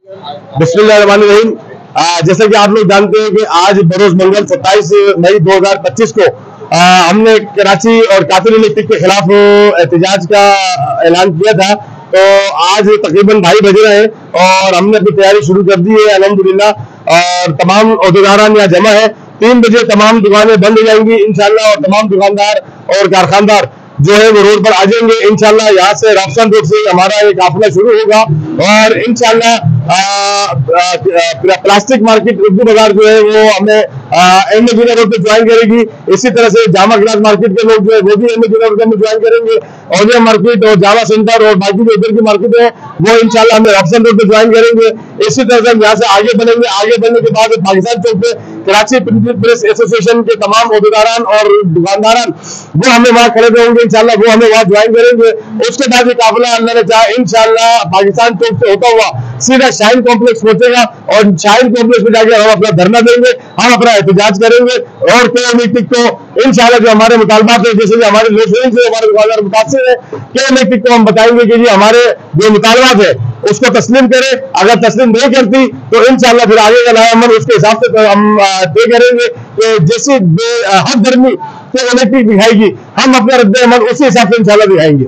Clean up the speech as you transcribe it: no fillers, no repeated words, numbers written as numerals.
बिस्मिल्लाहिर्रहमानिर्रहीम। जैसा कि आप लोग जानते हैं कि आज बरोज मंगल 27 मई 2025 को हमने कराची और कातिल इलेक्ट्रिक के खिलाफ एहतजाज का ऐलान किया था। तो आज तकरीबन 2:30 बज रहे हैं और हमने अपनी तैयारी शुरू कर दी है अल्हम्दुलिल्लाह। और तमाम ओहदेदारान यहाँ जमा है। 3 बजे तमाम दुकानें बंद हो जाएंगी इंशाल्लाह और तमाम दुकानदार और कारखानदार जो है वो रोड पर आ जाएंगे इंशाल्लाह। यहाँ से राफसान रोड से हमारा एक काफिला शुरू होगा और इंशाल्लाह प्लास्टिक मार्केट उर्दू बाजार जो है वो हमें अहमदीना रोड पे ज्वाइन करेगी। इसी तरह से जामा क्लास मार्केट के लोग जो है वो भी अहमदीना रोड में ज्वाइन करेंगे। औलिया मार्केट और जामा सेंटर और बाकी जो इधर की मार्केट है वो इंशाल्लाह हमें राफसान रोड पे ज्वाइन करेंगे। इसी तरह से हम यहाँ से आगे बढ़ेंगे। आगे बढ़ने के बाद पाकिस्तान चौक पे कराची प्रिंटिंग प्रेस एसोसिएशन के तमाम ओहदेदारान और दुकानदारान वो हमें वहाँ खड़े रहेंगे इंशाल्लाह, वो हमें वहाँ ज्वाइन करेंगे। उसके बाद ये काफिला अल्लाह ने चाहा इंशाल्लाह पाकिस्तान चौक से होता हुआ सीधा शाहीन कॉम्प्लेक्स पहुंचेगा और शाहीन कॉम्प्लेक्स में जाके हम अपना धरना देंगे, हम अपना एहतजाज करेंगे और के को इंशाल्लाह जो हमारे मुतालबात है, जैसे कि हमारे लोग से हमारे दुकानदार मुतासिर है, के को हम बताएंगे कि जी हमारे जो मुतालबात है उसको तस्लीम करे। अगर तस्लीम नहीं करती तो इंशाल्लाह फिर आगे का नया अमल उसके हिसाब से हम तय करेंगे कि जैसी हद धर्मी इलेक्ट्रिक दिखाएगी हम अपना रद्द अमल उसी हिसाब से इंशाल्लाह दिखाएंगे।